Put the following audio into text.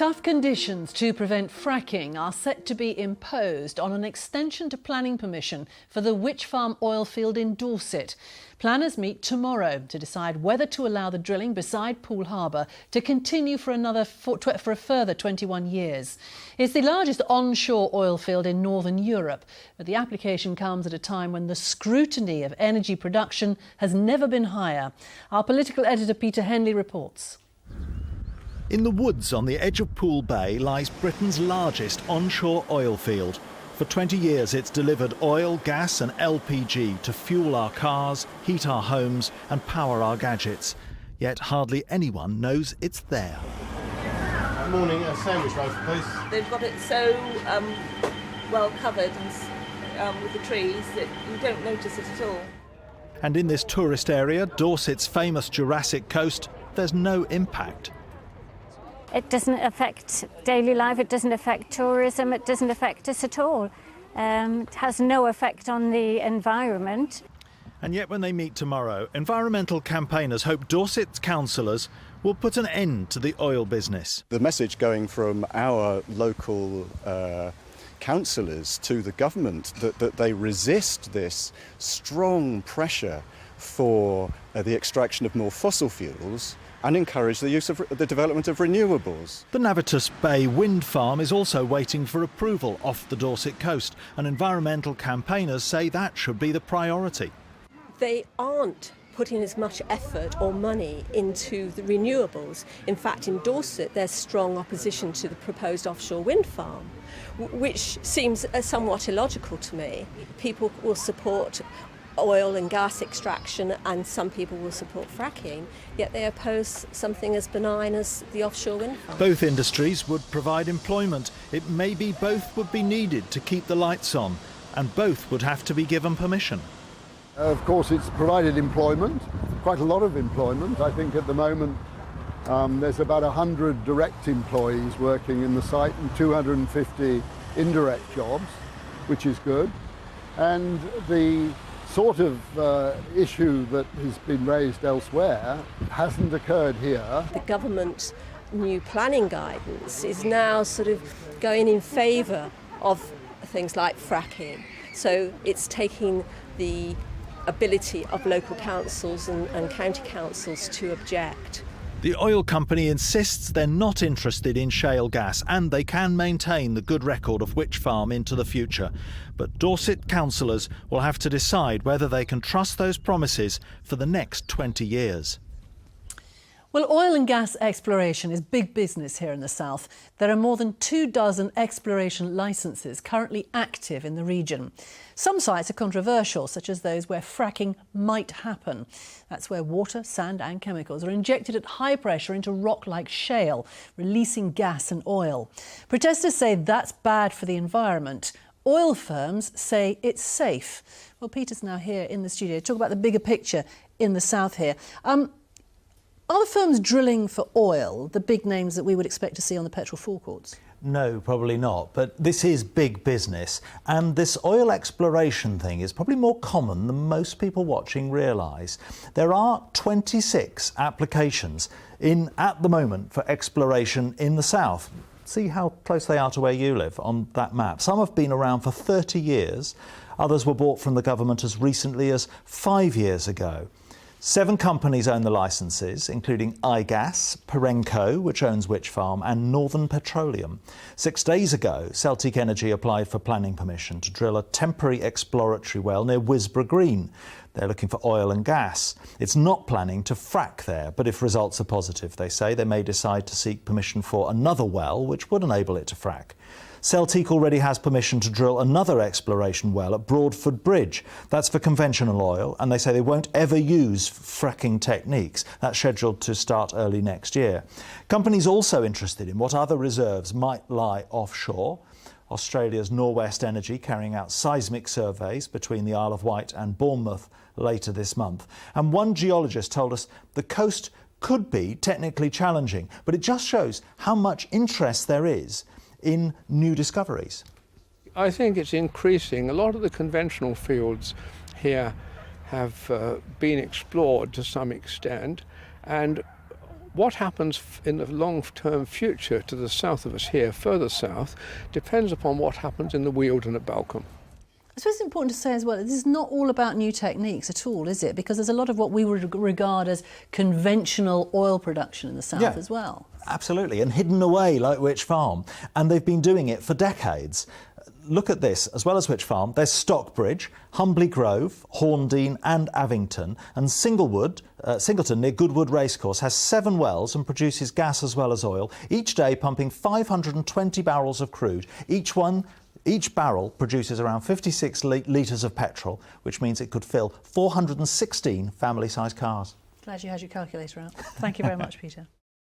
Tough conditions to prevent fracking are set to be imposed on an extension to planning permission for the Wych Farm oil field in Dorset. Planners meet tomorrow to decide whether to allow the drilling beside Poole Harbour to continue for a further 21 years. It's the largest onshore oil field in Northern Europe, but the application comes at a time when the scrutiny of energy production has never been higher. Our political editor Peter Henley reports. In the woods on the edge of Poole Bay lies Britain's largest onshore oil field. For 20 years it's delivered oil, gas and LPG to fuel our cars, heat our homes and power our gadgets. Yet hardly anyone knows it's there. Good morning, a sandwich loaf, please. They've got it so well covered and, with the trees that you don't notice it at all. And in this tourist area, Dorset's famous Jurassic coast, there's no impact. It doesn't affect daily life, it doesn't affect tourism, it doesn't affect us at all. It has no effect on the environment. And yet when they meet tomorrow, environmental campaigners hope Dorset's councillors will put an end to the oil business. The message going from our local councillors to the government that they resist this strong pressure for the extraction of more fossil fuels and encourage the use of the development of renewables. The Navitus Bay wind farm is also waiting for approval off the Dorset coast, and environmental campaigners say that should be the priority. They aren't putting as much effort or money into the renewables. In fact, in Dorset, there's strong opposition to the proposed offshore wind farm, which seems somewhat illogical to me. People will support oil and gas extraction and some people will support fracking, yet they oppose something as benign as the offshore wind farm. Both industries would provide employment. It may be both would be needed to keep the lights on, and both would have to be given permission. Of course, it's provided employment, quite a lot of employment. I think at the moment there's about 100 direct employees working in the site and 250 indirect jobs, which is good. And the sort of issue that has been raised elsewhere hasn't occurred here. The government's new planning guidance is now sort of going in favour of things like fracking. So it's taking the ability of local councils and county councils to object. The oil company insists they're not interested in shale gas and they can maintain the good record of Wych Farm into the future. But Dorset councillors will have to decide whether they can trust those promises for the next 20 years. Well, oil and gas exploration is big business here in the south. There are more than 24 exploration licences currently active in the region. Some sites are controversial, such as those where fracking might happen. That's where water, sand and chemicals are injected at high pressure into rock like shale, releasing gas and oil. Protesters say that's bad for the environment. Oil firms say it's safe. Well, Peter's now here in the studio to talk about the bigger picture in the south here. Are the firms drilling for oil the big names that we would expect to see on the petrol forecourts? No, probably not. But this is big business. And this oil exploration thing is probably more common than most people watching realise. There are 26 applications at the moment for exploration in the south. See how close they are to where you live on that map. Some have been around for 30 years. Others were bought from the government as recently as 5 years ago. 7 companies own the licences, including iGas, Perenco, which owns Wych Farm, and Northern Petroleum. 6 days ago, Celtic Energy applied for planning permission to drill a temporary exploratory well near Wisborough Green. They're looking for oil and gas. It's not planning to frack there, but if results are positive, they say, they may decide to seek permission for another well, which would enable it to frack. Celtic already has permission to drill another exploration well at Broadford Bridge. That's for conventional oil, and they say they won't ever use fracking techniques. That's scheduled to start early next year. Companies also interested in what other reserves might lie offshore. Australia's Norwest Energy carrying out seismic surveys between the Isle of Wight and Bournemouth later this month. And one geologist told us the coast could be technically challenging, but it just shows how much interest there is in new discoveries. I think it's increasing. A lot of the conventional fields here have been explored to some extent, and what happens in the long-term future to the south of us here, further south, depends upon what happens in the Weald and at Balcombe. I suppose it's important to say as well, this is not all about new techniques at all, is it? Because there's a lot of what we would regard as conventional oil production in the south as well. Absolutely, and hidden away like Wych Farm. And they've been doing it for decades. Look at this, as well as Wych Farm, there's Stockbridge, Humbly Grove, Horndean and Avington, and Singleton near Goodwood Racecourse has 7 wells and produces gas as well as oil, each day pumping 520 barrels of crude. Each barrel produces around 56 litres of petrol, which means it could fill 416 family-sized cars. Glad you had your calculator out. Thank you very much, Peter.